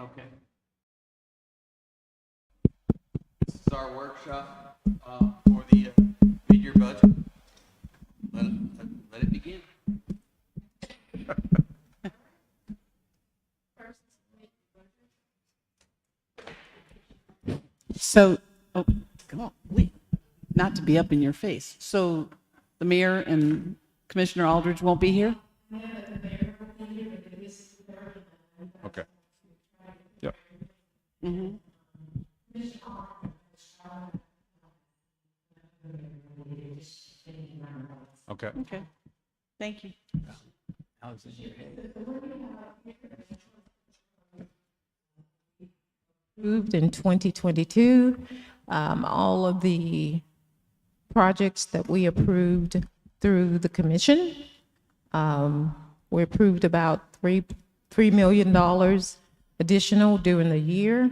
Okay. This is our workshop for the mid-year budget. Let it begin. So, oh, come on, Lee. Not to be up in your face. So the mayor and Commissioner Aldridge won't be here? Okay. Yep. Mm-hmm. Okay. Okay. Thank you. Approved in 2022. All of the projects that we approved through the commission, we approved about $3 million additional during the year,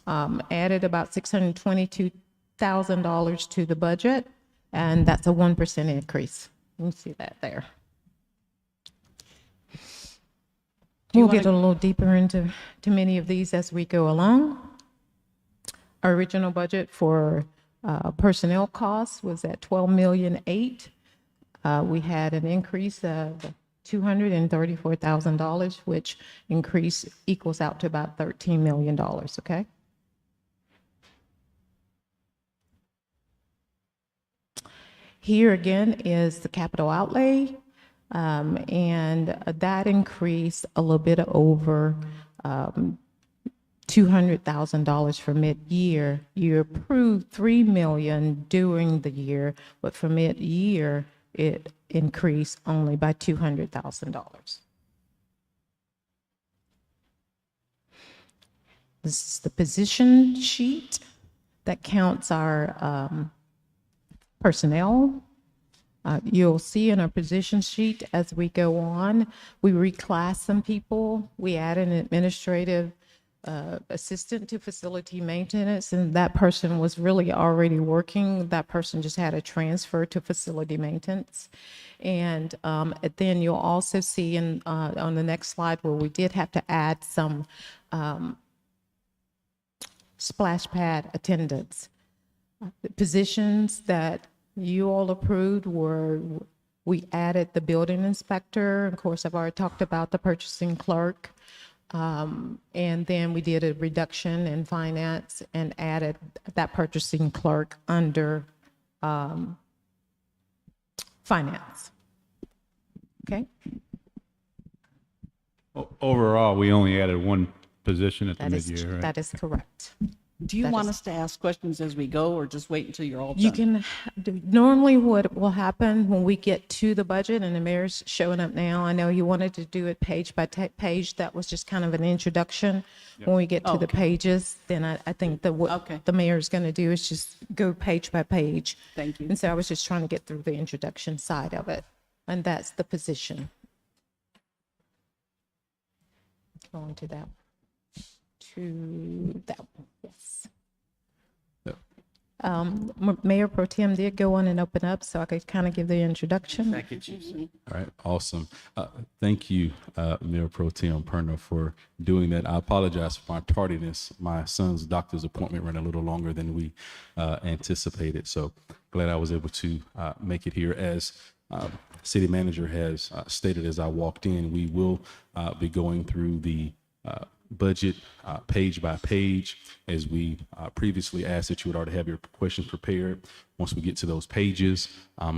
added about $622,000 to the budget, and that's a 1% increase. You can see that there. We'll get a little deeper into many of these as we go along. Our original budget for personnel costs was at $12,008,000. We had an increase of $234,000, which increase equals out to about $13 million, okay? Here again is the capital outlay. And that increased a little bit over $200,000 for mid-year. You approved $3 million during the year, but for mid-year, it increased only by $200,000. This is the position sheet that counts our personnel. You'll see in our position sheet as we go on, we reclassed some people. We added an administrative assistant to facility maintenance, and that person was really already working. That person just had a transfer to facility maintenance. And then you'll also see on the next slide where we did have to add some splash pad attendants. The positions that you all approved were, we added the building inspector. Of course, I've already talked about the purchasing clerk. And then we did a reduction in finance and added that purchasing clerk under finance. Okay? Overall, we only added one position at the That is, mid-year, right? that is correct. Do you That want is- us to ask questions as we go, or just wait until you're all done? You can, normally what will happen when we get to the budget, and the mayor's showing up now, I know you wanted to do it page by page, that was just kind of an introduction. When we get to the Okay. pages, then I think that what Okay. the mayor's going to do is just go page by page. Thank you. And so I was just trying to get through the introduction side of it, and that's the position. Going to that, to that one, yes. Yep. Mayor Pro Tem did go on and open up, so I could kind of give the introduction. Thank you, Chief. All right, awesome. Thank you, Mayor Pro Tem Perna, for doing that. I apologize for my tardiness. My son's doctor's appointment ran a little longer than we anticipated, so glad I was able to make it here. As City Manager has stated as I walked in, we will be going through the budget page by page, as we previously asked that you would already have your questions prepared once we get to those pages,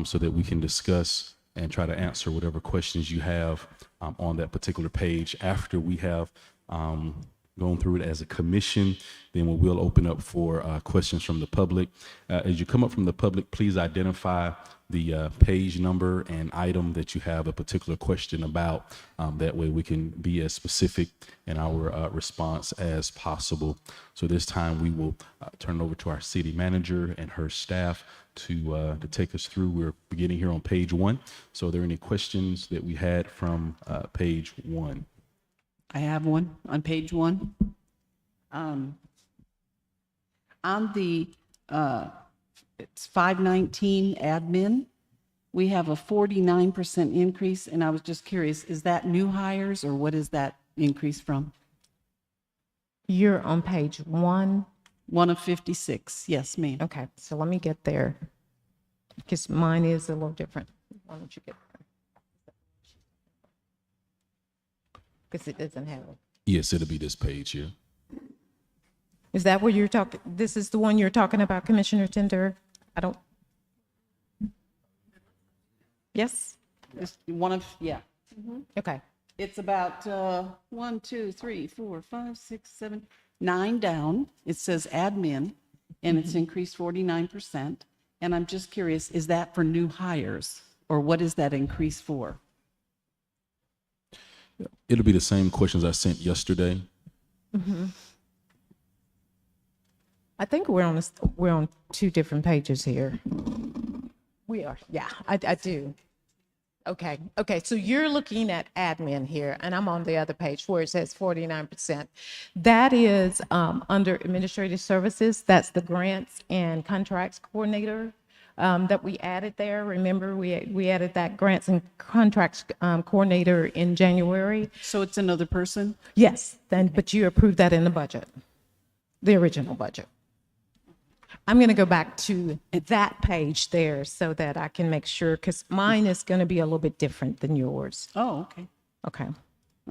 so that we can discuss and try to answer whatever questions you have on that particular page. After we have gone through it as a commission, then we will open up for questions from the public. As you come up from the public, please identify the page number and item that you have a particular question about. That way we can be as specific in our response as possible. So this time we will turn it over to our city manager and her staff to take us through. We're beginning here on page 1. So are there any questions that we had from page 1? I have one on page 1. On the, it's 519 admin, we have a 49% increase, and I was just curious, is that new hires, or what is that increase from? You're on page 1. 1 of 56. Yes, ma'am. Okay, so let me get there, because mine is a little different. Why don't you get there? Because it doesn't have it. Yes, it'll be this page here. Is that what you're talking, this is the one you're talking about, Commissioner Tender? I don't. Yes? Just one of, yeah. Okay. It's about 1, 2, 3, 4, 5, 6, 7, 9 down. It says admin, and it's increased 49%. And I'm just curious, is that for new hires, or what is that increase for? It'll be the same questions I sent yesterday. I think we're on 2 different pages here. We are, yeah, I do. Okay, so you're looking at admin here, and I'm on the other page where it says 49%. That is under administrative services. That's the grants and contracts coordinator that we added there. Remember, we added that grants and contracts coordinator in January. So it's another person? Yes, but you approved that in the budget, the original budget. I'm going to go back to that page there so that I can make sure, because mine is going to be a little bit different than yours. Oh, okay. Okay.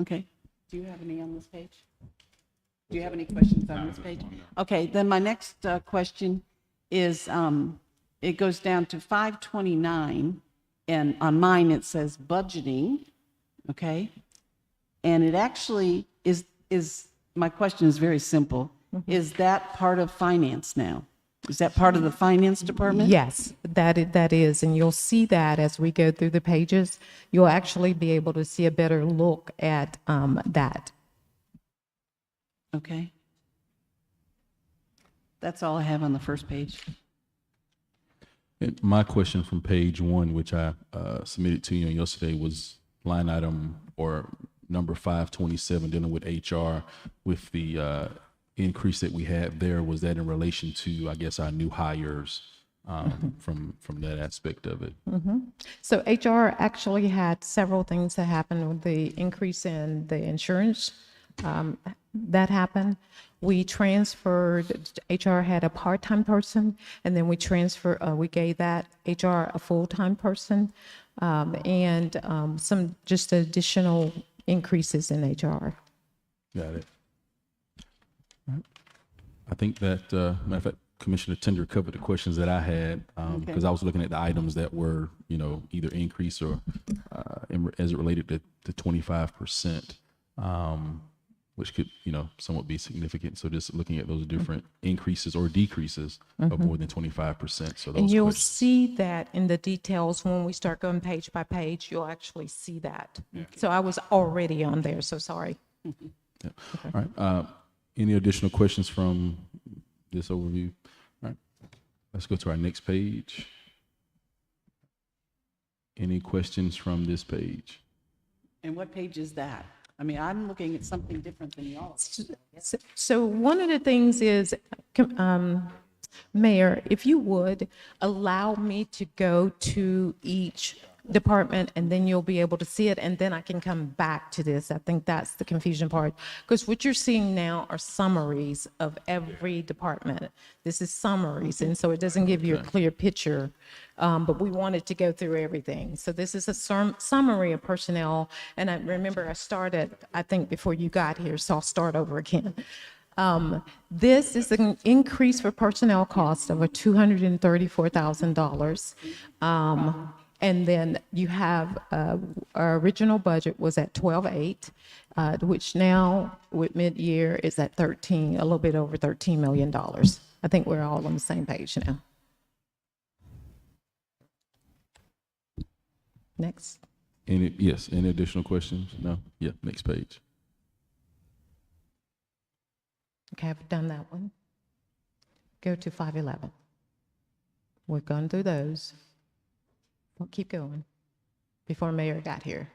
Okay. Do you have any on this page? Do you have any questions on this page? Okay, then my next question is, it goes down to 529, and on mine it says budgeting, okay? And it actually is my question is very simple. Is that part of finance now? Is that part of the finance department? Yes, that is, and you'll see that as we go through the pages. You'll actually be able to see a better look at that. Okay. That's all I have on the first page. And my question from page 1, which I submitted to you yesterday, was line item or number 527, dealing with HR, with the increase that we had there. Was that in relation to, I guess, our new hires from that aspect of it? So HR actually had several things that happened with the increase in the insurance. That happened. We transferred, HR had a part-time person, and then we gave that HR a full-time person, and some just additional increases in HR. Got it. All right. I think that, matter of fact, Commissioner Tender covered the questions that I had, because I was looking at the items that were, either increase or as it related to 25%, which could, somewhat be significant. So just looking at those different increases or decreases of more than 25%. So those And you'll questions. see that in the details when we start going page by page, you'll actually see that. So I was already on there, so sorry. Yeah. All right. Any additional questions from this overview? All right. Let's go to our next page. Any questions from this page? And what page is that? I mean, I'm looking at something different than y'all. So one of the things is, Mayor, if you would allow me to go to each department, and then you'll be able to see it, and then I can come back to this. I think that's the confusion part, because what you're seeing now are summaries of every department. This is summaries, and so it doesn't give you a clear picture, but we wanted to go through everything. So this is a summary of personnel, and I remember I started, I think, before you got here, so I'll start over again. This is an increase for personnel costs of $234,000. And then you have, our original budget was at 12.8, which now with mid-year is at a little bit over $13 million. I think we're all on the same page now. Next. Any additional questions? No? Yeah, next page. Okay, I've done that one. Go to 511. We've gone through those. Well, keep going. Before Mayor got here,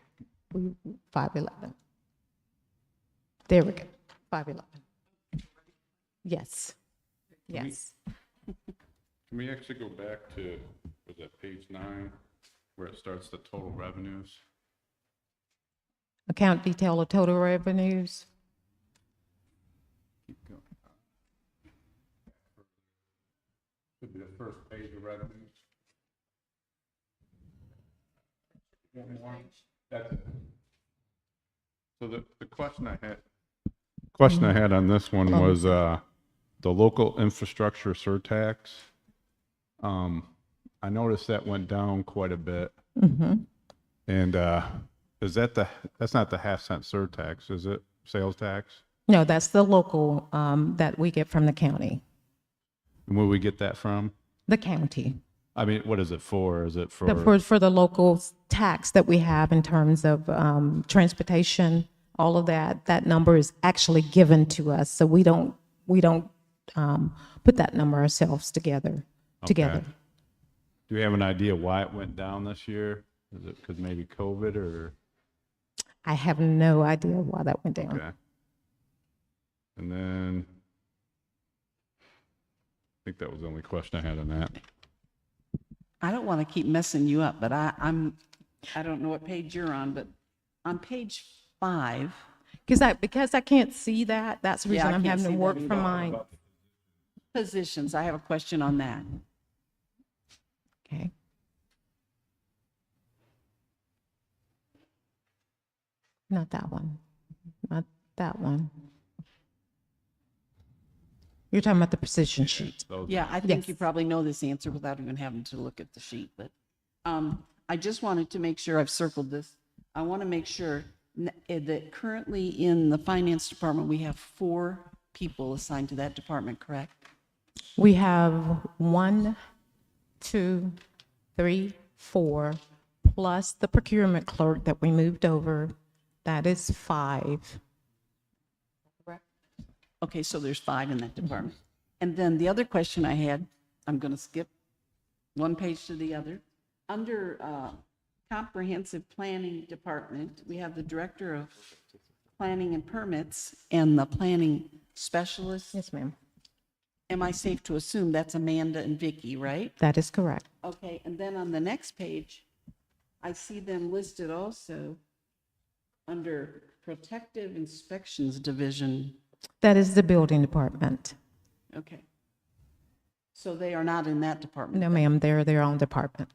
511. There we go, 511. Yes, yes. Can we actually go back to, was that page 9, where it starts the total revenues? Account detail of total revenues. Should be the first page of revenues. One more. That's it. So the question I had on this one was, the local infrastructure surtax. I noticed that went down quite a bit. And, is that's not the half-cent surtax, is it? Sales tax? No, that's the local that we get from the county. And where we get that from? The county. I mean, what is it for? Is it for? For the local tax that we have in terms of transportation, all of that, that number is actually given to us. So we don't put that number ourselves together. Do we have an idea why it went down this year? Is it because maybe COVID or? I have no idea why that went down. Okay. And then, I think that was the only question I had on that. I don't want to keep messing you up, but I don't know what page you're on, but on page 5. Because I can't see that, that's the Yeah, reason I I'm can't having to see that work either. from my, Positions, I have a question on that. okay. Not that one. Not that one. You're talking about the position sheet. Yeah, I think Yes. you probably know this answer without even having to look at the sheet, but I just wanted to make sure I've circled this. I want to make sure that currently in the finance department, we have 4 people assigned to that department, correct? We have 1, 2, 3, 4, plus the procurement clerk that we moved over. That is 5. Okay, so there's 5 in that department. And then the other question I had, I'm going to skip one page to the other. Under Comprehensive Planning Department, we have the Director of Planning and Permits and the Planning Specialist. Yes, ma'am. Am I safe to assume that's Amanda and Vicky, right? That is correct. Okay, and then on the next page, I see them listed also under Protective Inspections Division. That is the building department. Okay. So they are not in that department? No, ma'am, they're their own department.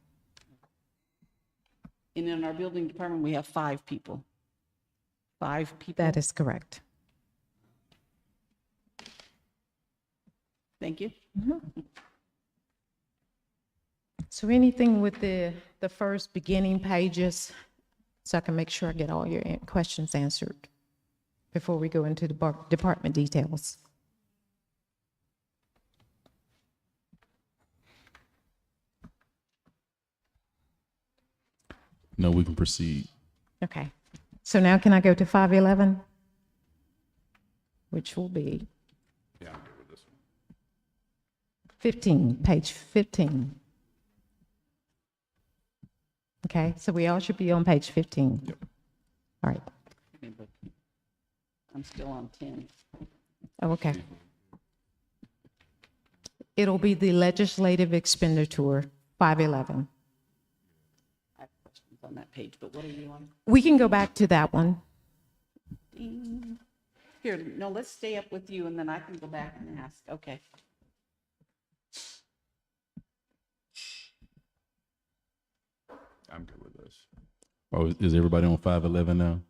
And in our building department, we have 5 people. 5 people? That is correct. Thank you. So anything with the first beginning pages, so I can make sure I get all your questions answered before we go into the department details. No, we can proceed. Okay. So now can I go to 511? Which will be Yeah, I'm good with this one. 15, page 15. Okay, so we all should be on page 15. Yep. All right. I'm still on 10. Oh, okay. It'll be the legislative expenditure, 511. I have questions on that page, but what are you on? We can go back to that one. Ding. Here, no, let's stay up with you and then I can go back and ask. Okay. I'm good with this. Oh, is everybody on 511 now?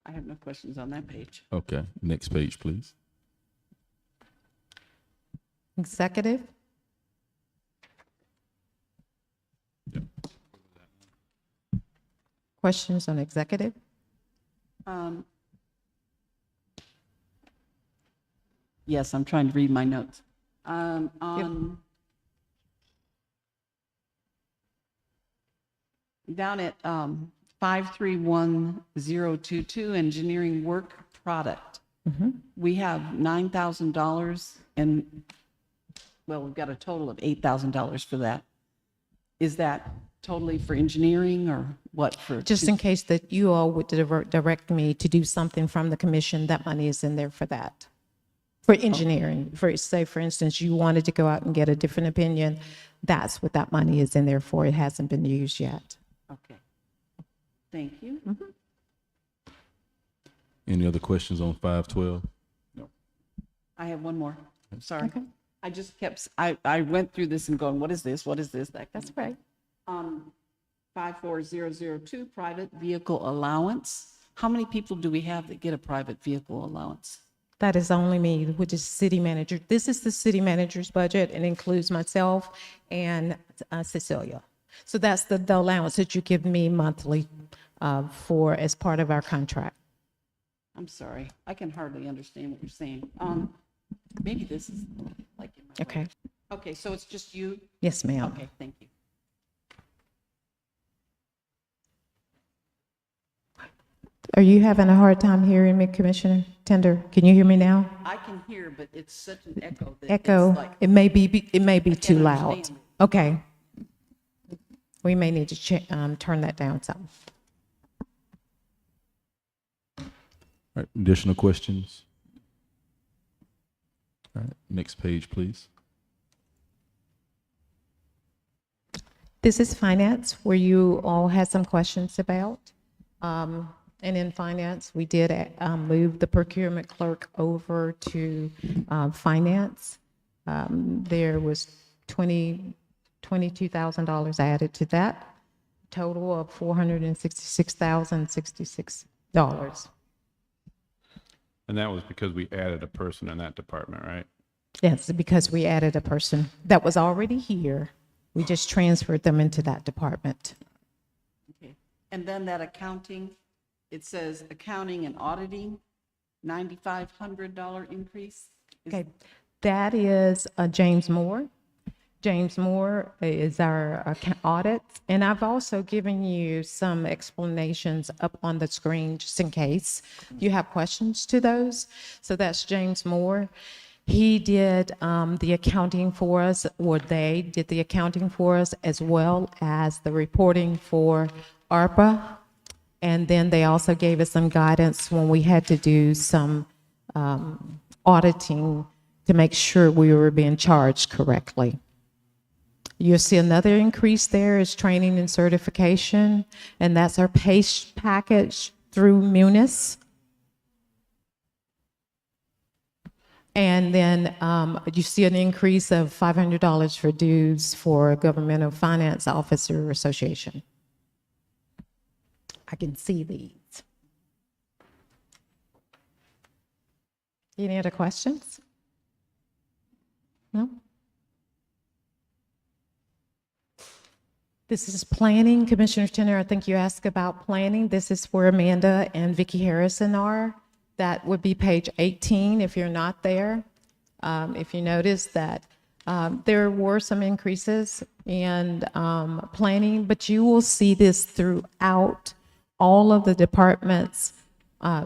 I have no questions on that page. Okay, next page, please. Executive? Questions on executive? Yes, I'm trying to read my notes. On down at 531022, engineering work product, we have $9,000 and, well, we've got a total of $8,000 for that. Is that totally for engineering or what for? Just in case that you all would direct me to do something from the commission, that money is in there for that. For engineering, for say, for instance, you wanted to go out and get a different opinion, that's what that money is in there for. It hasn't been used yet. Okay. Thank you. Any other questions on 512? I have one more. Sorry. I just kept, I went through this and going, what is this? What is this? That That's right. 54002, private vehicle allowance. How many people do we have that get a private vehicle allowance? That is only me, which is city manager. This is the city manager's budget and includes myself and Cecilia. So that's the allowance that you give me monthly for as part of our contract. I'm sorry, I can hardly understand what you're saying. Maybe this is like. In my Okay. Okay, so it's just you? Yes, ma'am. Okay, thank you. Are you having a hard time hearing me, Commissioner Tender? Can you hear me now? I can hear, but it's such an echo that Echo. it's like, It may be too loud. understand. Okay. We may need to turn that down some. All right, additional questions? All right, next page, please. This is finance, where you all had some questions about. And in finance, we did move the procurement clerk over to finance. There was $22,000 added to that, total of $466,066. And that was because we added a person in that department, right? Yes, because we added a person that was already here. We just transferred them into that department. okay. And then that accounting, it says accounting and auditing, $9,500 increase? Okay, that is James Moore. James Moore is our audit, and I've also given you some explanations up on the screen just in case you have questions to those. So that's James Moore. He did the accounting for us, or they did the accounting for us, as well as the reporting for ARPA. And then they also gave us some guidance when we had to do some auditing to make sure we were being charged correctly. You'll see another increase there is training and certification, and that's our PACE package through Munis. And then you see an increase of $500 for dues for Governmental Finance Officer Association. I can see these. Any other questions? No? This is planning. Commissioner Tenner, I think you asked about planning. This is where Amanda and Vicki Harrison are. That would be page 18 if you're not there. If you notice that there were some increases in planning, but you will see this throughout all of the departments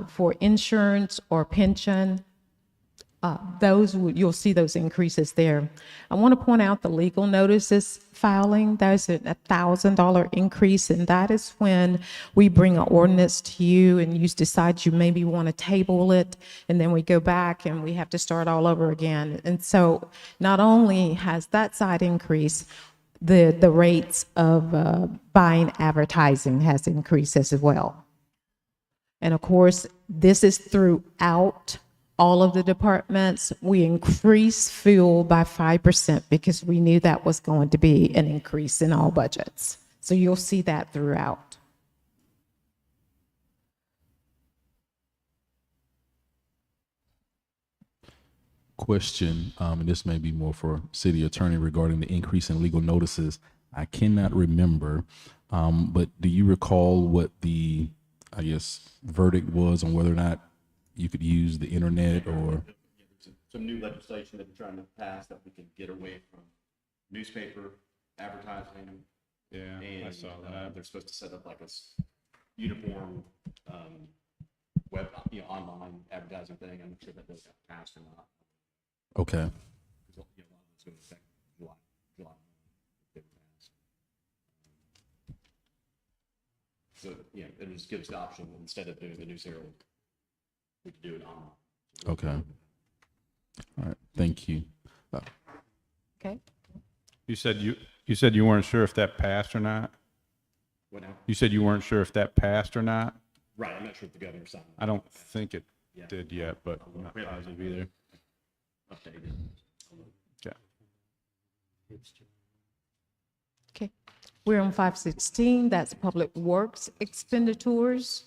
for insurance or pension. You'll see those increases there. I want to point out the legal notices filing. There's a $1,000 increase, and that is when we bring an ordinance to you and you decide you maybe want to table it, and then we go back and we have to start all over again. And so not only has that side increased, the rates of buying advertising has increased as well. And of course, this is throughout all of the departments. We increased fuel by 5% because we knew that was going to be an increase in all budgets. So you'll see that throughout. Question, and this may be more for city attorney regarding the increase in legal notices. I cannot remember, but do you recall what the, I guess, verdict was on whether or not you could use the internet or? Some new legislation that we're trying to pass that we can get away from newspaper advertising. Yeah, And I saw that. they're supposed to set up like a uniform web, online advertising thing. I'm not sure that those got passed or not. Okay. Because, a lot of it's going to affect July if they were passed. So it just gives the option, instead of doing the News Herald, we could do it online. Okay. All right. Thank you. Okay. You said you weren't sure if that passed or not? What now? You said you weren't sure if that passed or not? Right, I'm not sure if the governor signed it. I don't think it Yeah. did yet, but I'm not We haven't positive either. updated. Okay. Okay. We're on 516, that's Public Works Expenditures.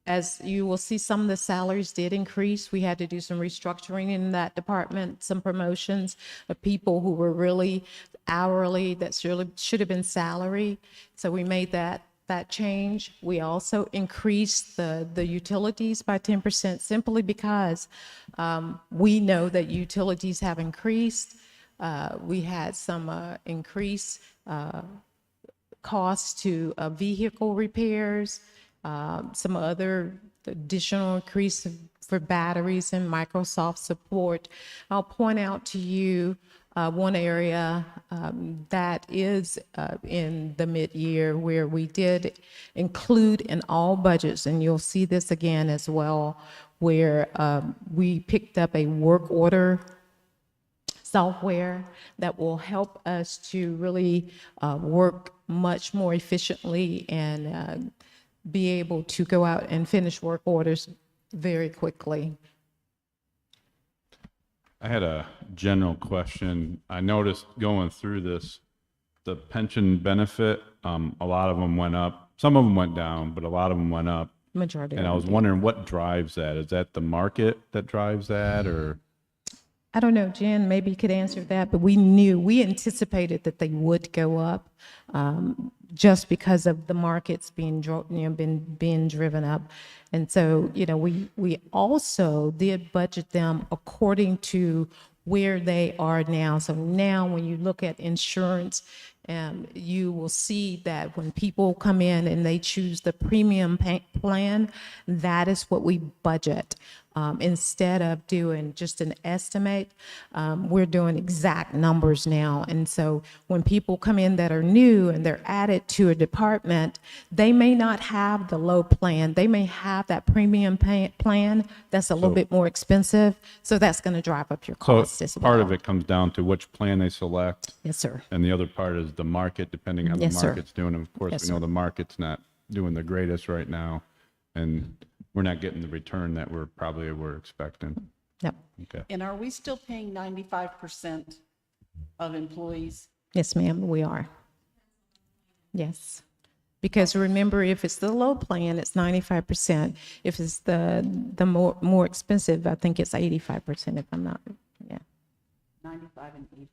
As you will see, some of the salaries did increase. We had to do some restructuring in that department, some promotions of people who were really hourly that should have been salary. So we made that change. We also increased the utilities by 10% simply because we know that utilities have increased. We had some increased costs to vehicle repairs, some other additional increase for batteries and Microsoft support. I'll point out to you one area that is in the mid-year where we did include in all budgets, and you'll see this again as well, where we picked up a work order software that will help us to really work much more efficiently and be able to go out and finish work orders very quickly. I had a general question. I noticed going through this, the pension benefit, a lot of them went up. Some of them went down, but a lot of them went up. Majority of And I them was did. wondering what drives that? Is that the market that drives that, or? I don't know, Jen, maybe you could answer that, but we anticipated that they would go up just because of the markets being, being driven up. And so, we also did budget them according to where they are now. So now when you look at insurance, you will see that when people come in and they choose the premium plan, that is what we budget. Instead of doing just an estimate, we're doing exact numbers now. And so when people come in that are new and they're added to a department, they may not have the low plan. They may have that premium plan that's a little bit more expensive. So that's going to drive up your costs as So well. part of it comes down to which plan they select, Yes, sir. and the other part is the market, depending how the Yes, sir. market's doing. And of course, Yes, we know sir. the market's not doing the greatest right now, and we're not getting the return that we're expecting. Yep. Okay. And are we still paying 95% of employees? Yes, ma'am, we are. Yes. Because remember, if it's the low plan, it's 95%. If it's the more expensive, I think it's 85%, if I'm not, yeah. 95 and 80.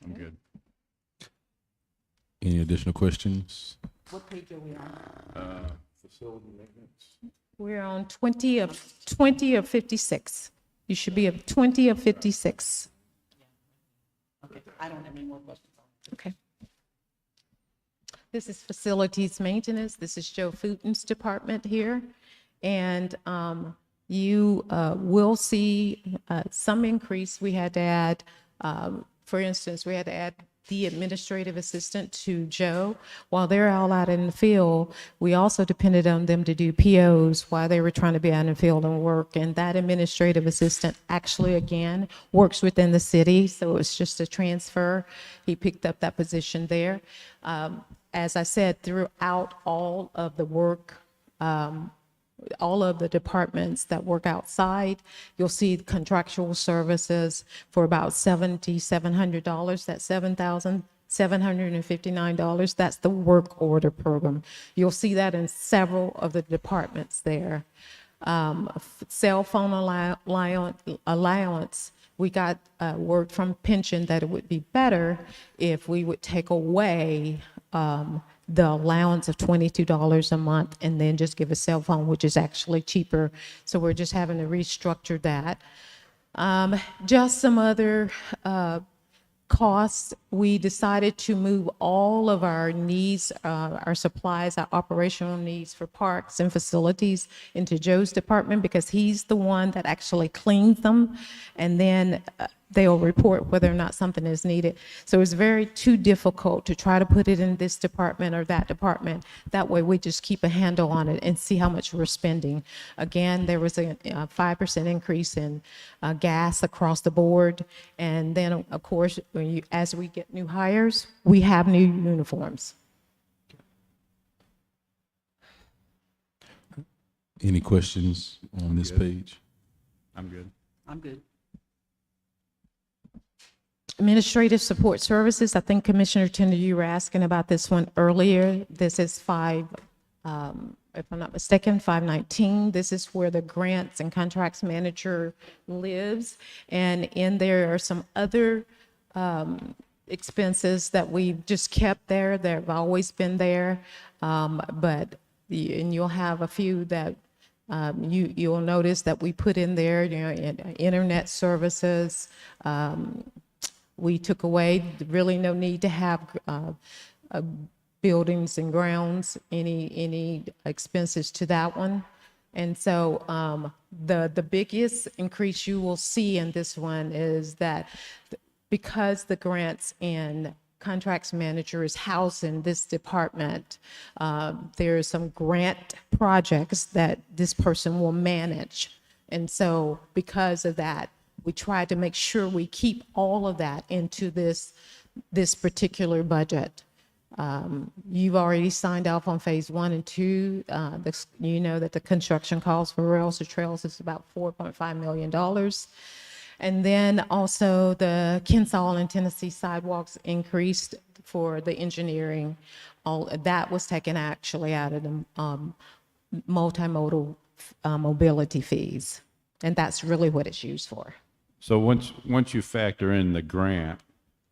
I'm good. Any additional questions? What page are we on? Facility maintenance. We're on 20 of 56. You should be at 20 of 56. Okay, I don't have any more questions. Okay. This is facilities maintenance. This is Joe Futen's department here. And you will see some increase. We had to add, for instance, we had to add the administrative assistant to Joe. While they're all out in the field, we also depended on them to do POs while they were trying to be out in the field and work. And that administrative assistant actually, again, works within the city. So it's just a transfer. He picked up that position there. As I said, throughout all of the work, all of the departments that work outside, you'll see contractual services for about $7,700. That's $7,759. That's the work order program. You'll see that in several of the departments there. Cell phone allowance. We got word from pension that it would be better if we would take away the allowance of $22 a month and then just give a cell phone, which is actually cheaper. So we're just having to restructure that. Just some other costs. We decided to move all of our needs, our supplies, our operational needs for parks and facilities into Joe's department because he's the one that actually cleans them. And then they'll report whether or not something is needed. So it's too difficult to try to put it in this department or that department. That way we just keep a handle on it and see how much we're spending. Again, there was a 5% increase in gas across the board. And then, of course, as we get new hires, we have new uniforms. Any questions on this page? I'm good. I'm good. Administrative support services, I think Commissioner Tender, you were asking about this one earlier. This is if I'm not mistaken, 519. This is where the grants and contracts manager lives. And in there are some other expenses that we've just kept there. They've always been there. And you'll have a few that you'll notice that we put in there, internet services. We took away, really no need to have buildings and grounds, any expenses to that one. And so the biggest increase you will see in this one is that because the grants and contracts manager is housed in this department, there are some grant projects that this person will manage. And so because of that, we try to make sure we keep all of that into this particular budget. You've already signed off on phase 1 and 2. You know that the construction cost for rails or trails is about $4.5 million. And then also the Kensaw and Tennessee sidewalks increased for the engineering. All that was taken actually out of the multimodal mobility fees. And that's really what it's used for. So once you factor in the grant,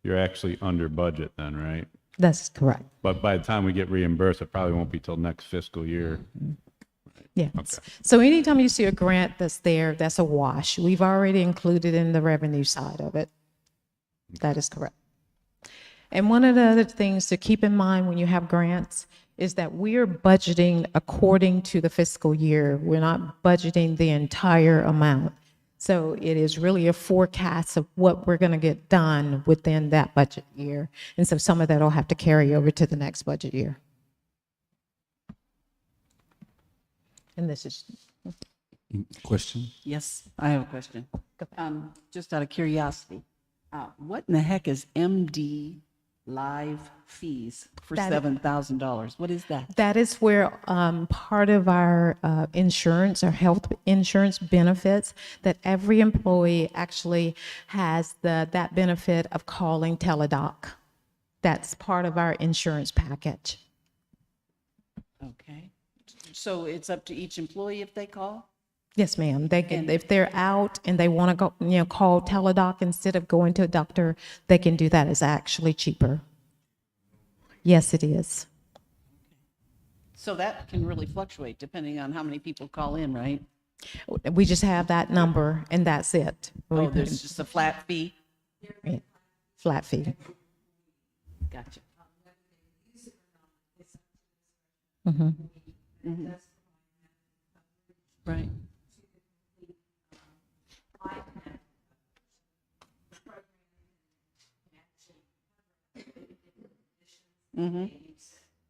you're actually under budget then, right? That's correct. But by the time we get reimbursed, it probably won't be till next fiscal year. Yes. Okay. So anytime you see a grant that's there, that's a wash. We've already included in the revenue side of it. That is correct. And one of the other things to keep in mind when you have grants is that we're budgeting according to the fiscal year. We're not budgeting the entire amount. So it is really a forecast of what we're going to get done within that budget year. And so some of that will have to carry over to the next budget year. And this is, Question? Yes, I have a question. Just out of curiosity, what in the heck is MD live fees for That- $7,000? What is that? that is where part of our insurance or health insurance benefits, that every employee actually has that benefit of calling Teledoc. That's part of our insurance package. Okay. So it's up to each employee if they call? Yes, ma'am. They can, if they're out and they want to go, call Teledoc instead of going to a doctor, they can do that. It's actually cheaper. Yes, it is. So that can really fluctuate depending on how many people call in, right? We just have that number and that's it. Oh, there's just a flat fee? Yeah, flat fee. Gotcha. Right.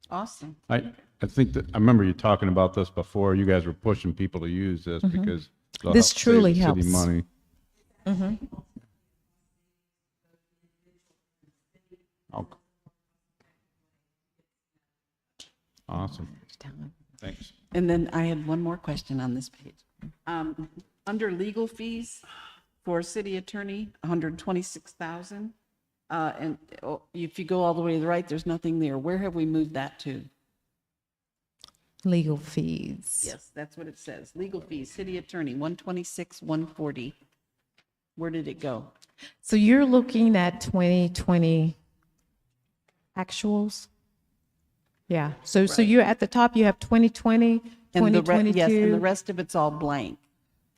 Awesome. I think that, I remember you talking about this before. You guys were pushing people to use this because it'll This help save truly the city helps. money. Okay. Awesome. Thanks. And then I had one more question on this page. Under legal fees for city attorney, 126,000. And if you go all the way to the right, there's nothing there. Where have we moved that to? Legal fees. Yes, that's what it says. Legal fees, city attorney, 126, 140. Where did it go? So you're looking at 2020 actuals? Yeah. So you're at the top, you have 2020, And the 2022. yes, and the rest of it's all blank.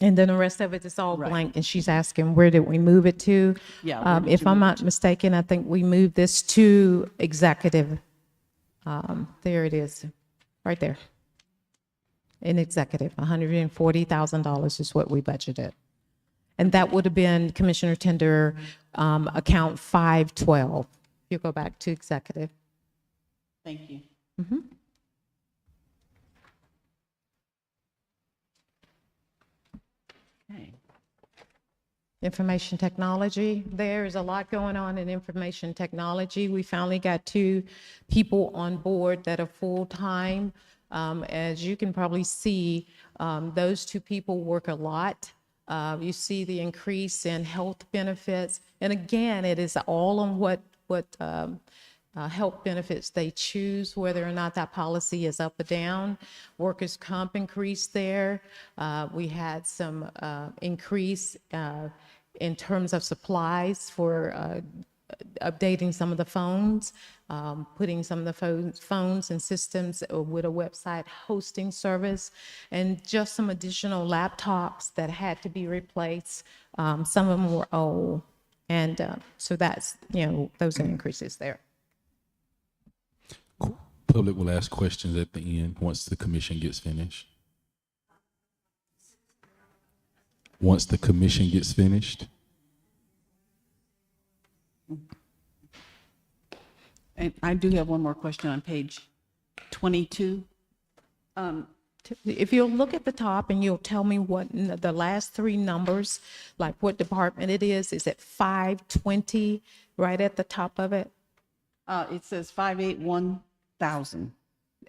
And then the rest of it is all Right. blank. And she's asking, where did we move it to? Yeah, where did If you I'm move it not mistaken, I think we moved this to executive. There it is, right there. In executive, $140,000 is what we budgeted. And that would have been Commissioner Tender, account 512. You go back to executive. Thank you. Okay. Information technology, there's a lot going on in information technology. We finally got 2 people on board that are full-time. As you can probably see, those 2 people work a lot. You see the increase in health benefits. And again, it is all on what health benefits they choose, whether or not that policy is up or down. Workers' comp increase there. We had some increase in terms of supplies for updating some of the phones, putting some of the phones and systems with a website hosting service, and just some additional laptops that had to be replaced. Some of them were old. And so that's, those are increases there. Public will ask questions at the end once the commission gets finished. Once the commission gets finished. And I do have one more question on page 22. If you'll look at the top and you'll tell me what the last three numbers, like what department it is it 520 right at the top of it? It says 581,000.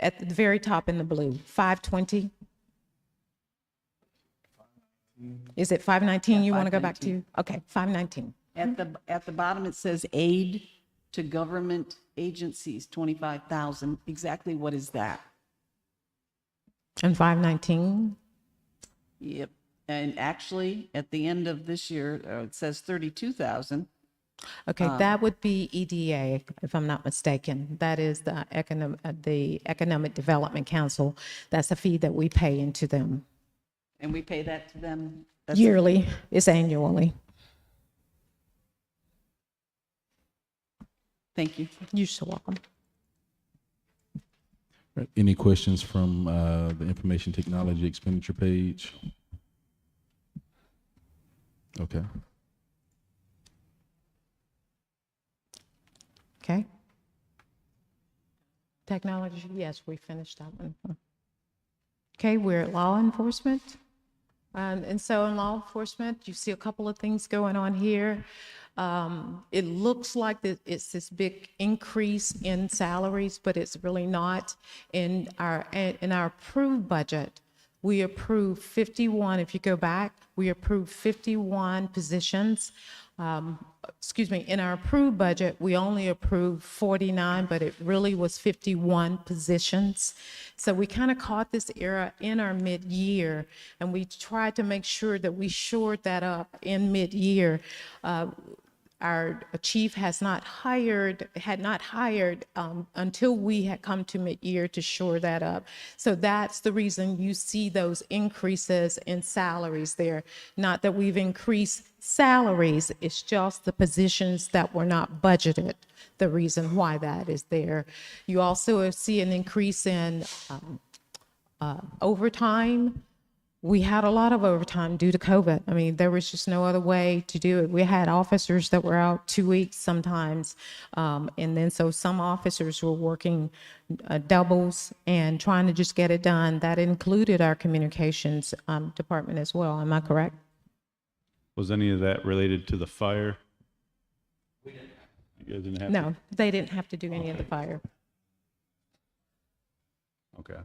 At the very top in the blue, 520? Is it 519 you want to go back to? Okay, 519. At the bottom, it says aid to government agencies, 25,000. Exactly what is that? And 519? Yep. And actually, at the end of this year, it says 32,000. Okay, that would be EDA, if I'm not mistaken. That is the Economic Development Council. That's a fee that we pay into them. And we pay that to them? That's Yearly, it's annually. Thank you. You're so welcome. Right. Any questions from the information technology expenditure page? Okay. Okay. Technology, yes, we finished that one. Okay, we're at law enforcement. And so in law enforcement, you see a couple of things going on here. It looks like that it's this big increase in salaries, but it's really not. In our approved budget, we approved 51. If you go back, we approved 51 positions. In our approved budget, we only approved 49, but it really was 51 positions. So we kind of caught this error in our mid-year, and we tried to make sure that we shored that up in mid-year. Our chief had not hired until we had come to mid-year to shore that up. So that's the reason you see those increases in salaries there. Not that we've increased salaries, it's just the positions that were not budgeted, the reason why that is there. You also see an increase in overtime. We had a lot of overtime due to COVID. I mean, there was just no other way to do it. We had officers that were out 2 weeks sometimes. And then so some officers were working doubles and trying to just get it done. That included our communications department as well. Am I correct? Was any of that related to the fire? You guys didn't have to? No, they didn't have to do any of the fire. Okay.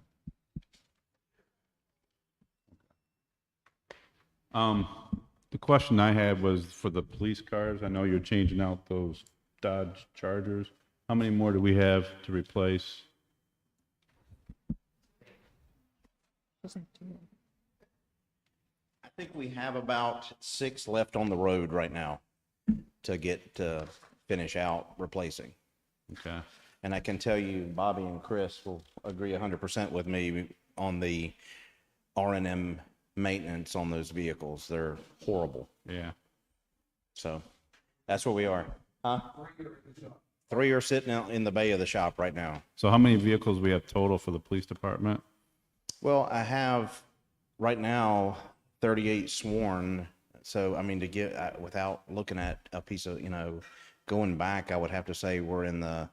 The question I had was for the police cars. I know you're changing out those Dodge Chargers. How many more do we have to replace? I think we have about 6 left on the road right now to finish out replacing. Okay. And I can tell you, Bobby and Chris will agree 100% with me on the R&M maintenance on those vehicles. They're horrible. Yeah. So that's where we are. Huh? 3 are sitting out in the bay of the shop right now. So how many vehicles we have total for the police department? Well, I have right now 38 sworn. So, I mean, to get, without looking at a piece of, going back, I would have to say we're in the,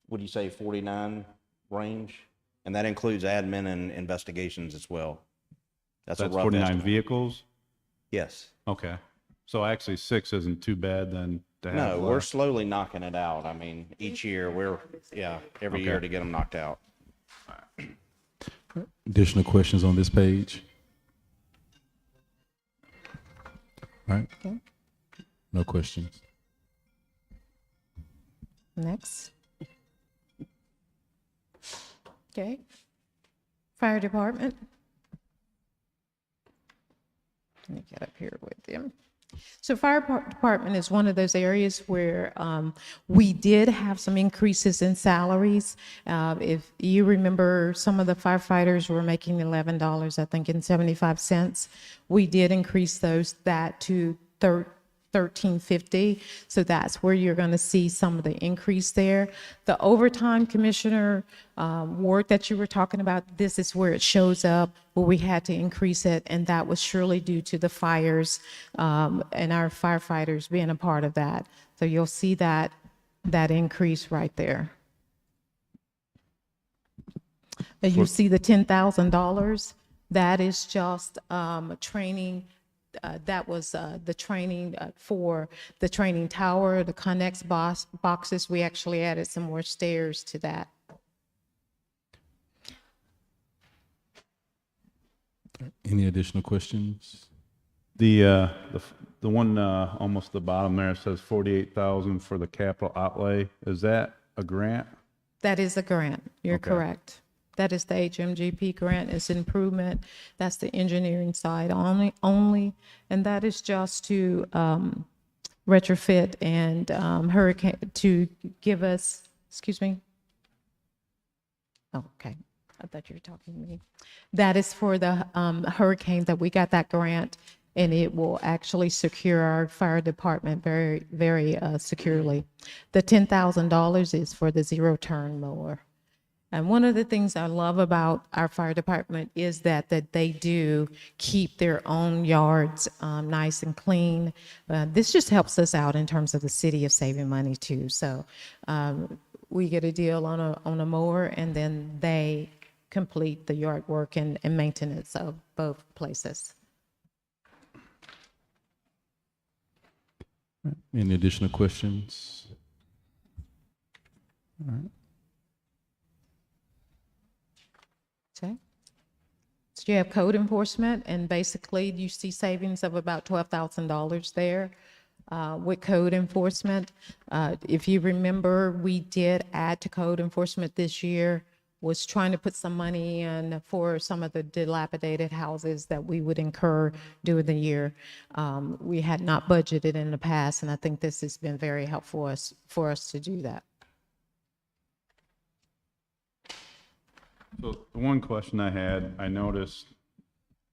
what do you say, 49 range? And that includes admin and investigations as well. That's a rough 49 estimate. vehicles? Yes. Okay. So actually 6 isn't too bad then to have. No, we're left. slowly knocking it out. I mean, each year every year to get them knocked out. Additional questions on this page? All right. Okay. No questions. Next. Okay. Fire department. Let me get up here with them. So department is one of those areas where we did have some increases in salaries. If you remember, some of the firefighters were making $11, I think, and 75 cents. We did increase that to $13.50. So that's where you're going to see some of the increase there. The overtime, Commissioner Ward, that you were talking about, this is where it shows up, where we had to increase it, and that was surely due to the fires and our firefighters being a part of that. So you'll see that increase right there. You see the $10,000, that is just training. That was the training for the training tower, the Connex boxes. We actually added some more stairs to that. Any additional questions? The one almost the bottom there says 48,000 for the capital outlay. Is that a grant? That is a grant. You're Okay. correct. That is the HMGP grant. It's improvement. That's the engineering side only, and that is just to retrofit and hurricane to give us. Excuse me. Oh, okay. I thought you were talking to me. That is for the hurricane that we got that grant, and it will actually secure our fire department very, very securely. The $10,000 is for the zero-turn mower. And one of the things I love about our fire department is that they do keep their own yards nice and clean. This just helps us out in terms of the city of saving money too. So we get a deal on a mower, and then they complete the yard work and maintenance of both places. Any additional questions? All right. Okay. So you have code enforcement, and basically you see savings of about $12,000 there with code enforcement. If you remember, we did add to code enforcement this year, was trying to put some money in for some of the dilapidated houses that we would incur during the year. We had not budgeted in the past, and I think this has been very helpful for us to do that. So the one question I had, I noticed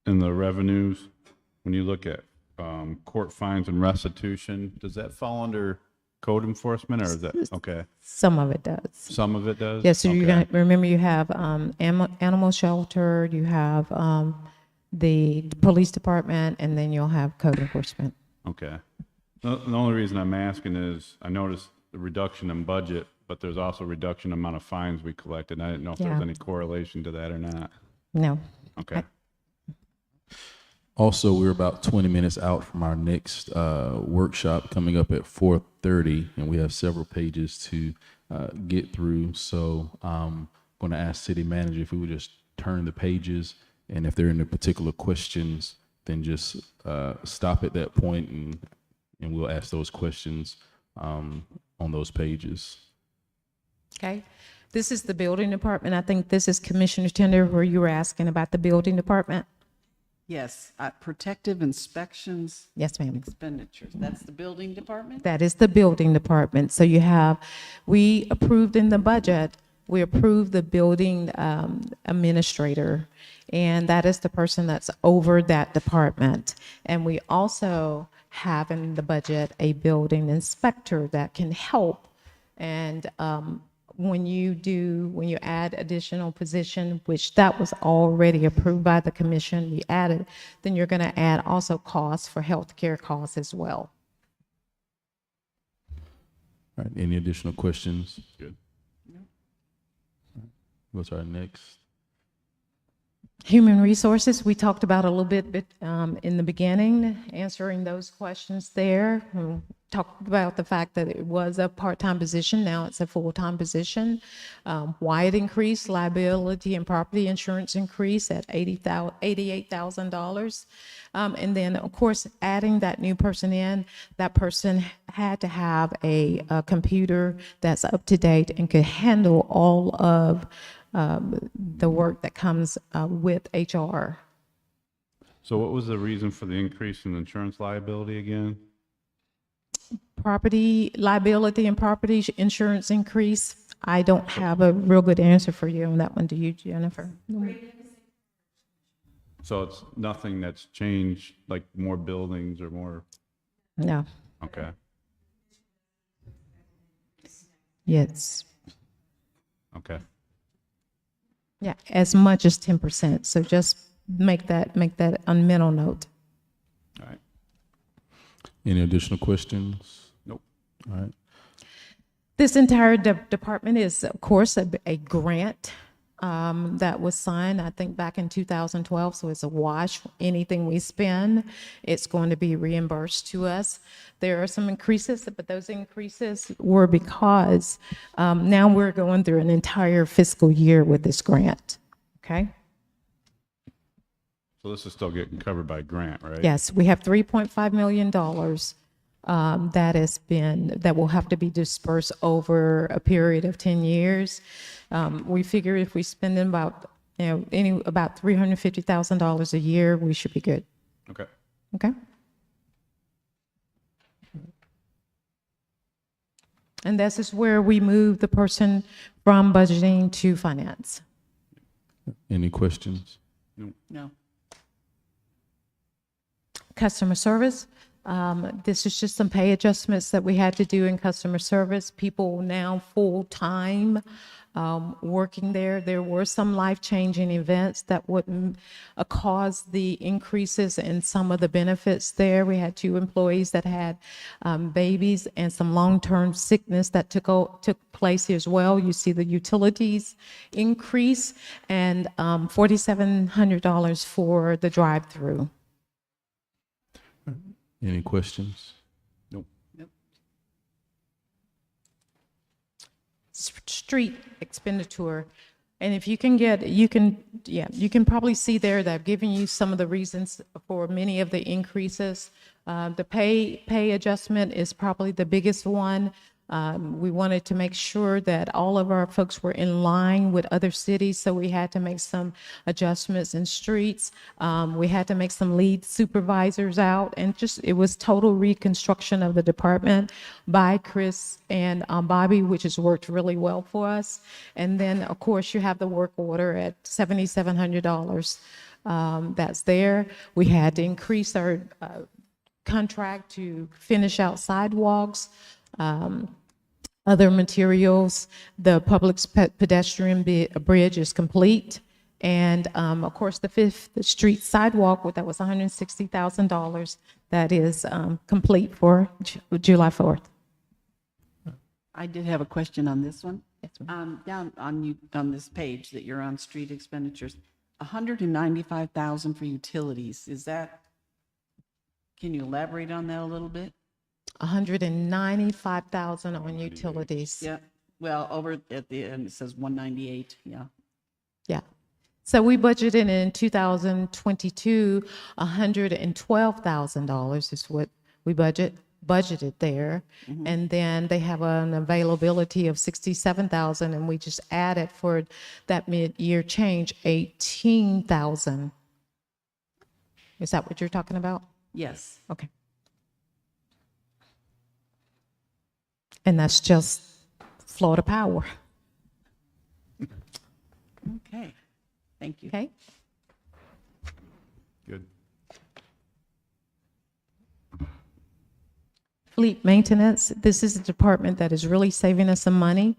in the revenues, when you look at court fines and restitution, does that fall under code enforcement, or is that, okay, Some of it does. some of it does? Yes, so you're Okay. gonna, remember you have animal shelter, you have the police department, and then you'll have code enforcement. Okay. The only reason I'm asking is I noticed the reduction in budget, but there's also reduction in amount of fines we collected. I didn't know if there was Yeah. any correlation to that or not. No. Okay. Also, we're about 20 minutes out from our next workshop coming up at 4:30, and we have several pages to get through. So I'm going to ask City Manager if we would just turn the pages, and if there are any particular questions, then just stop at that point, and we'll ask those questions on those pages. Okay. This is the building department. I think this is Commissioner Tender, where you were asking about the building department. Yes, protective inspections, Yes, ma'am. expenditures. That's the building department? That is the building department. So you have, we approved in the budget, we approved the building administrator, and that is the person that's over that department. And we also have in the budget a building inspector that can help. And when you add additional position, which that was already approved by the commission, we added, then you're going to add also costs for healthcare costs as well. All right, any additional questions? Good. What's our next? Human resources, we talked about a little bit in the beginning, answering those questions there. talked about the fact that it was a part-time position. Now it's a full-time position. Why it increased? Liability and property insurance increase at $88,000. And then, of course, adding that new person in, that person had to have a computer that's up to date and could handle all of the work that comes with HR. So what was the reason for the increase in insurance liability again? Property liability and property insurance increase. I don't have a real good answer for you on that one. Do you, Jennifer? So it's nothing that's changed, like more buildings or more, No. okay. Yes. Okay. Yeah, as much as 10%. So just make that a mental note. All right. Any additional questions? Nope. All right. This entire department is, of course, a grant that was signed, I think, back in 2012. So it's a wash. Anything we spend, it's going to be reimbursed to us. There are some increases, but those increases were because now we're going through an entire fiscal year with this grant. Okay? So this is still getting covered by grant, right? Yes, we have $3.5 million that will have to be dispersed over a period of 10 years. We figure if we spend about about $350,000 a year, we should be good. Okay. Okay. And this is where we move the person from budgeting to finance. Any questions? No. Customer service. This is just some pay adjustments that we had to do in customer service. People now full-time working there. There were some life-changing events that would cause the increases in some of the benefits there. We had 2 employees that had babies and some long-term sickness that took place as well. You see the utilities increase and $4,700 for the drive-through. Any questions? Nope. Street expenditure. And if you can you can probably see there that I've given you some of the reasons for many of the increases. The pay adjustment is probably the biggest one. We wanted to make sure that all of our folks were in line with other cities, so we had to make some adjustments in streets. We had to make some lead supervisors out, and it was total reconstruction of the department by Chris and Bobby, which has worked really well for us. And then, of course, you have the work order at $7,700. That's there. We had to increase our contract to finish out sidewalks. Other materials, the public pedestrian bridge is complete. And of course, the 5th Street sidewalk, that was $160,000, that is complete for July 4th. I did have a question on this one. Yes, ma'am. Down on this page that you're on, street expenditures, $195,000 for utilities. Can you elaborate on that a little bit? $195,000 on utilities. Yeah. Well, over at the end, it says 198. Yeah. Yeah. So we budgeted in 2022, $112,000 is what we budgeted there. And then they have an availability of $67,000, and we just added for that mid-year change, $18,000. Is that what you're talking about? Yes. Okay. And that's just Florida Power. Okay. Thank you. Okay. Good. Fleet maintenance. This is a department that is really saving us some money.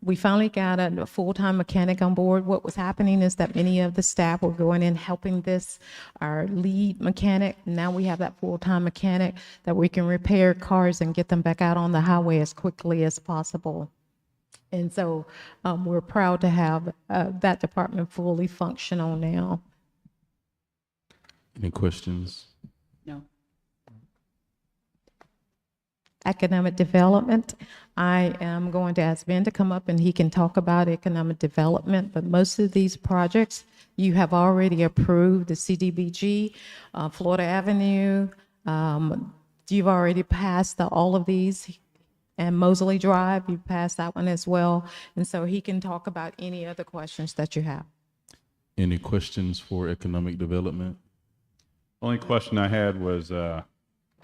We finally got a full-time mechanic on board. What was happening is that many of the staff were going in helping our lead mechanic. Now we have that full-time mechanic that we can repair cars and get them back out on the highway as quickly as possible. And so we're proud to have that department fully functional now. Any questions? No. Economic development, I am going to ask Ben to come up and he can talk about economic development, but most of these projects you have already approved, the CDBG, Florida Avenue, you've already passed all of these, and Mosley Drive, you passed that one as well, and so he can talk about any other questions that you have. Any questions for economic development? Only question I had was,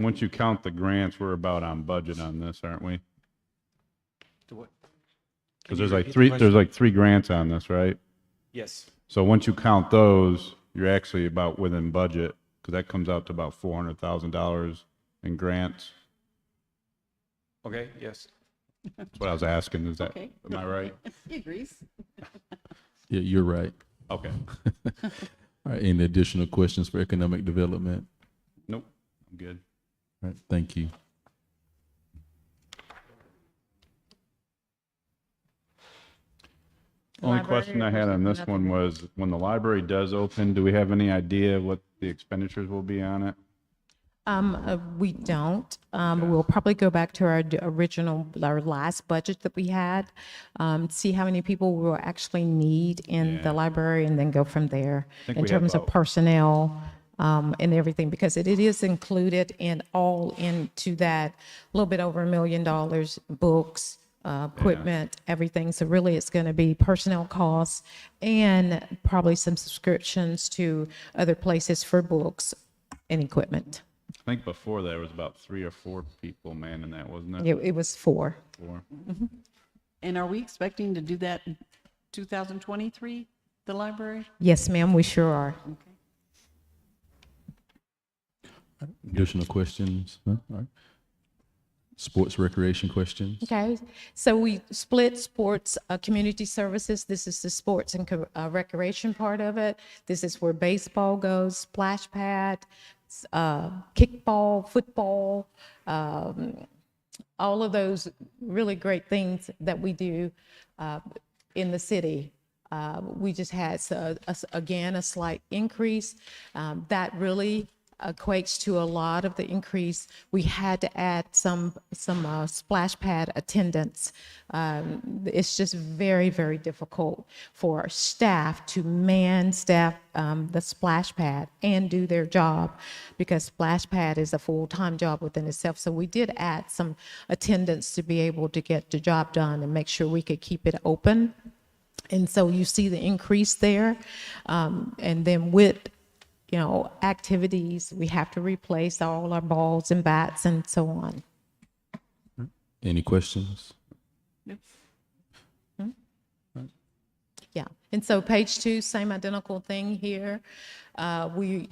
once you count the grants, we're about on budget on this, aren't we? Because there's like three grants on this, right? Yes. So once you count those, you're actually about within budget, because that comes out to about $400,000 in grants. Okay, yes. That's what I was asking. Is that, Okay. am I right? He agrees. Yeah, you're right. Okay. All right, any additional questions for economic development? Nope, I'm good. All right, thank you. Only Library, question I had on this one was, when the library does open, do we have any idea what the expenditures will be on it? We don't. We'll probably go back to our last budget that we had, see how many people we will actually need in the library, and then go from there think in we have terms of about- personnel and everything, because it is included in all into that little bit over $1 million, books, equipment, everything. So really, it's going to be personnel costs and probably some subscriptions to other places for books and equipment. I think before there was about 3 or 4 people manning that, wasn't it? It was 4. 4. And are we expecting to do that in 2023, the library? Yes, ma'am, we sure are. Additional questions? No? All right. Sports recreation questions? Okay, so we split sports, community services. This is the sports and recreation part of it. This is where baseball goes, splash pad, kickball, football, all of those really great things that we do in the city. We just had, again, a slight increase. That really equates to a lot of the increase. We had to add some splash pad attendance. It's just very, very difficult for our staff to man the splash pad and do their job, because splash pad is a full-time job within itself. So we did add some attendance to be able to get the job done and make sure we could keep it open. And so you see the increase there. And then with activities, we have to replace all our balls and bats and so on. Any questions? Yeah, and so page 2, same identical thing here. We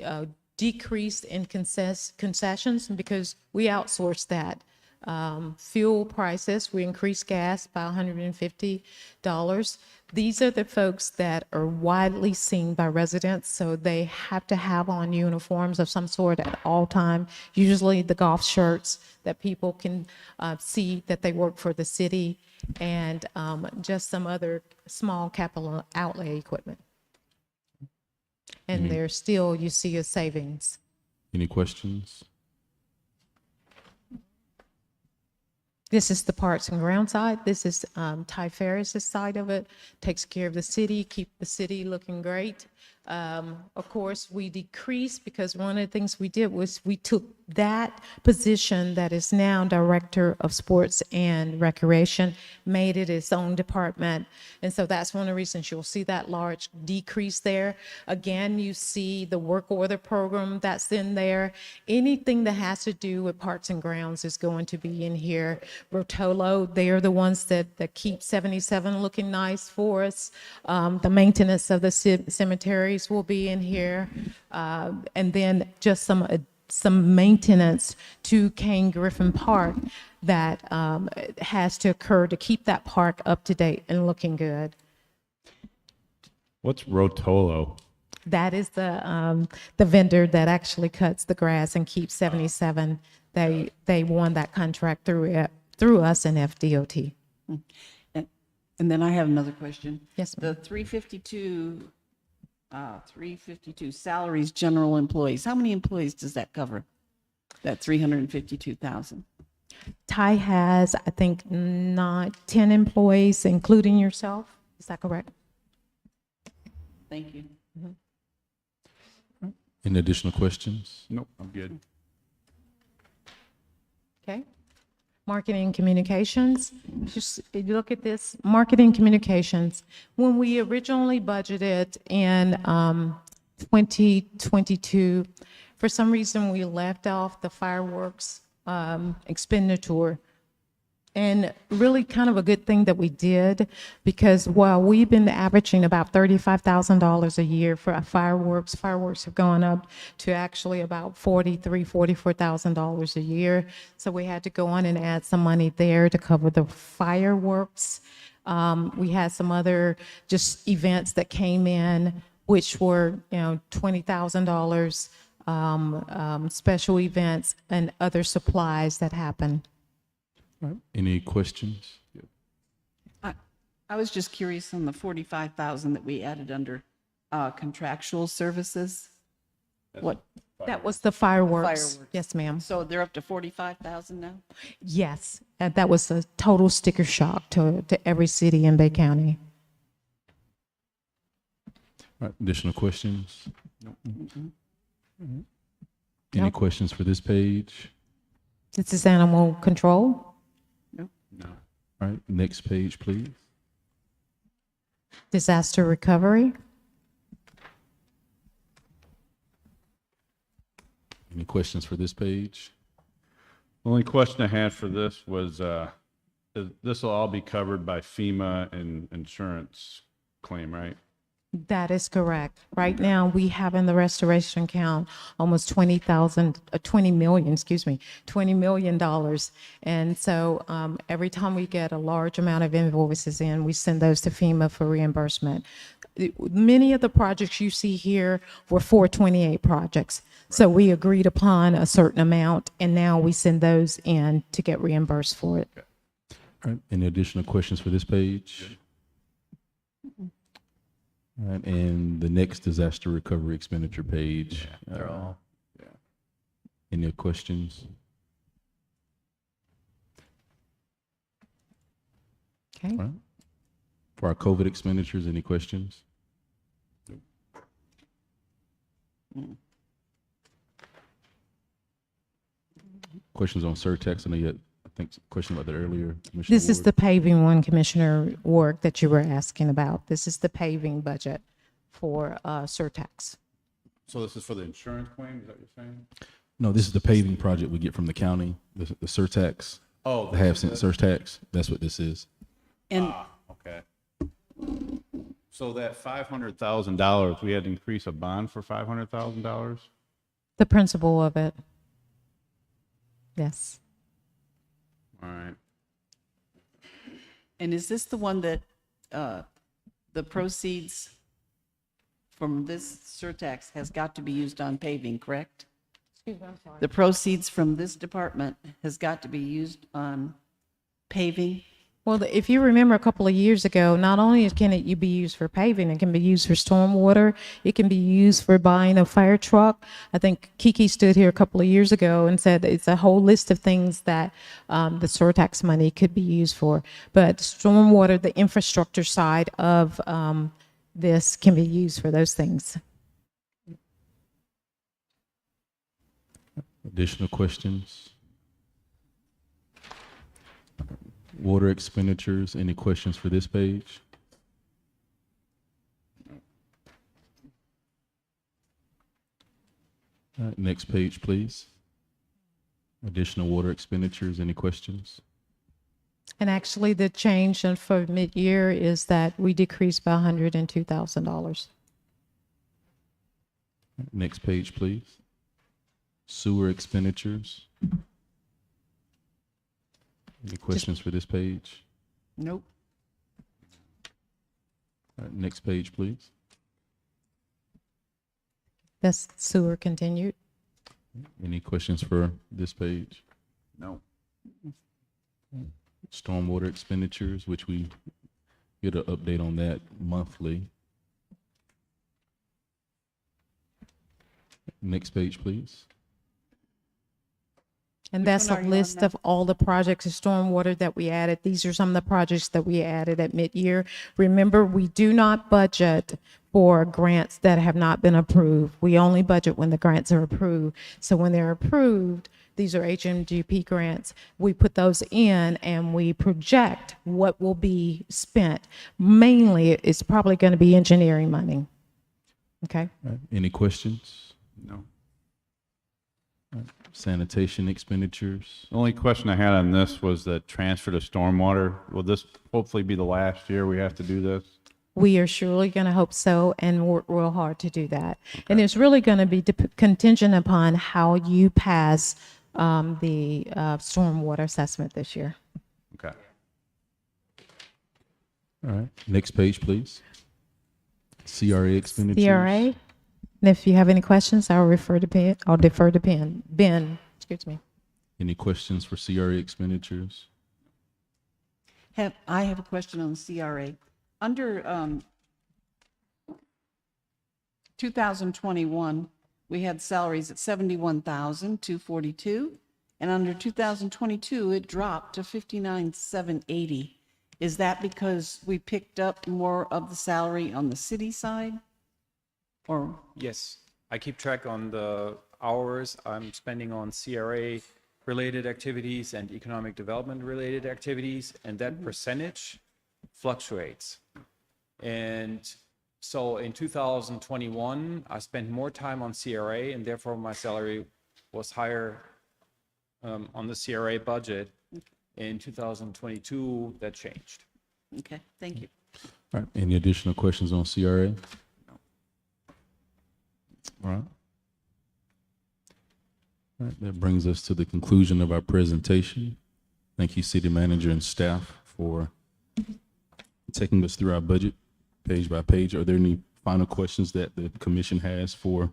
decreased in concessions because we outsourced that. Fuel prices, we increased gas by $150. These are the folks that are widely seen by residents, so they have to have on uniforms of some sort at all time, usually the golf shirts that people can see that they work for the city, and just some other small capital outlay equipment. And there's still, you see a savings. Any questions? This is the parks and ground side. This is Ty Ferris's side of it. Takes care of the city, keep the city looking great. Of course, we decreased because one of the things we did was we took that position that is now Director of Sports and Recreation, made it its own department. And so that's one of the reasons you'll see that large decrease there. Again, you see the work order program that's in there. Anything that has to do with parks and grounds is going to be in here. Rotolo, they are the ones that keep 77 looking nice for us. The maintenance of the cemeteries will be in here, and then just some maintenance to Kane Griffin Park that has to occur to keep that park up to date and looking good. What's Rotolo? That is the vendor that actually cuts the grass and keeps 77. They won that contract through us and FDOT. And then I have another question. Yes, ma'am. The 352 salaries, general employees. How many employees does that cover? That 352,000. Ty has, I think, 10 employees, including yourself. Is that correct? Thank you. Any additional questions? Nope, I'm good. Okay. Marketing and communications. Just if you look at this, marketing communications. When we originally budgeted in 2022, for some reason we left off the fireworks expenditure. And really kind of a good thing that we did, because while we've been averaging about $35,000 a year for our fireworks have gone up to actually about $44,000 a year. So we had to go on and add some money there to cover the fireworks. We had some other just events that came in, which were, $20,000, special events and other supplies that happened. All right. Any questions? I was just curious on the 45,000 that we added under contractual services. What, That was the fireworks. Fireworks. Yes, ma'am. so they're up to 45,000 now? Yes, that was a total sticker shock to every city in Bay County. All right. Additional questions? Any Nope. questions for this page? This is animal control. All right. Next page, please. Disaster recovery. Any questions for this page? The only question I had for this was, this will all be covered by FEMA and insurance claim, right? That is correct. Right now, we have in the restoration account almost $20 million. And so every time we get a large amount of invoices in, we send those to FEMA for reimbursement. Many of the projects you see here were 428 projects. So we agreed upon a certain amount, and now we send those in to get reimbursed for it. All right. Any additional questions for this page? All right. And the next disaster recovery expenditure page. They're all. Any questions? Okay. All right. For our COVID expenditures, any questions? Questions on surtax? I know you had, I think, a question about that earlier. Commissioner This is Ward. the paving one, Commissioner Ward, that you were asking about. This is the paving budget for surtax. So this is for the insurance claim, is that what you're saying? No, this is the paving project we get from the county, the surtax, Oh, the half cent surtax. That's what this is. And okay. So that $500,000, we had to increase a bond for $500,000? The principle of it. Yes. All right. And is this the one that the proceeds from this surtax has got to be used on paving, correct? The proceeds from this department has got to be used on paving? Well, if you remember a couple of years ago, not only can it be used for paving, it can be used for stormwater. It can be used for buying a fire truck. I think Kiki stood here a couple of years ago and said it's a whole list of things that the surtax money could be used for. But stormwater, the infrastructure side of this can be used for those things. Additional questions? Water expenditures, any questions for this page? All right, next page, please. Additional water expenditures, any questions? And actually, the change for mid-year is that we decreased by $102,000. Next page, please. Sewer expenditures. Any questions for this page? Nope. All right, next page, please. That's sewer continued. Any questions for this page? No. Stormwater expenditures, which we get an update on that monthly. Next page, please. And that's one a are you on list now? of all the projects of stormwater that we added. These are some of the projects that we added at mid-year. Remember, we do not budget for grants that have not been approved. We only budget when the grants are approved. So when they're approved, these are HMGP grants, we put those in and we project what will be spent. Mainly, it's probably going to be engineering money. Okay? All right. Any questions? No. Sanitation expenditures? The only question I had on this was the transfer to stormwater. Will this hopefully be the last year we have to do this? We are surely going to hope so and work real hard to do that. And it's really going to be contingent upon how you pass the stormwater assessment this year. Okay. All right. Next page, please. CRA expenditures. CRA. And if you have any questions, I'll refer to Ben. I'll defer to Ben. Ben, excuse me. Any questions for CRA expenditures? I have a question on the CRA. Under 2021, we had salaries at 71,242, and under 2022, it dropped to 59,780. Is that because we picked up more of the salary on the city side? Or, Yes, I keep track on the hours I'm spending on CRA related activities and economic development related activities, and that percentage fluctuates. And so in 2021, I spent more time on CRA, and therefore my salary was higher on the CRA budget. In 2022, that changed. okay, thank you. All right. Any additional questions on CRA? All right. All right. That brings us to the conclusion of our presentation. Thank you, City Manager and staff, for taking us through our budget page by page. Are there any final questions that the commission has for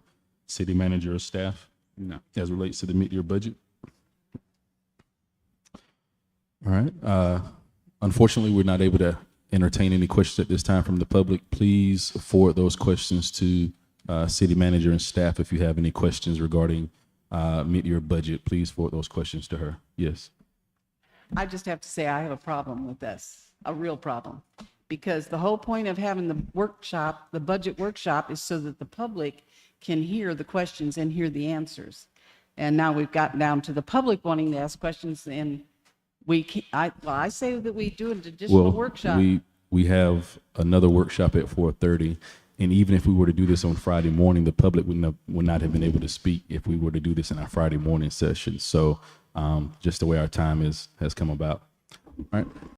City Manager or staff? No. As relates to the mid-year budget? All right. Unfortunately, we're not able to entertain any questions at this time from the public. Please forward those questions to City Manager and staff. If you have any questions regarding mid-year budget, please forward those questions to her. Yes. I just have to say I have a problem with this, a real problem. Because the whole point of having the workshop, the budget workshop, is so that the public can hear the questions and hear the answers. And now we've gotten down to the public wanting to ask questions, and I say that we do an additional workshop. We have another workshop at 4:30, and even if we were to do this on Friday morning, the public would not have been able to speak if we were to do this in our Friday morning session. So just the way our time has come about. All right.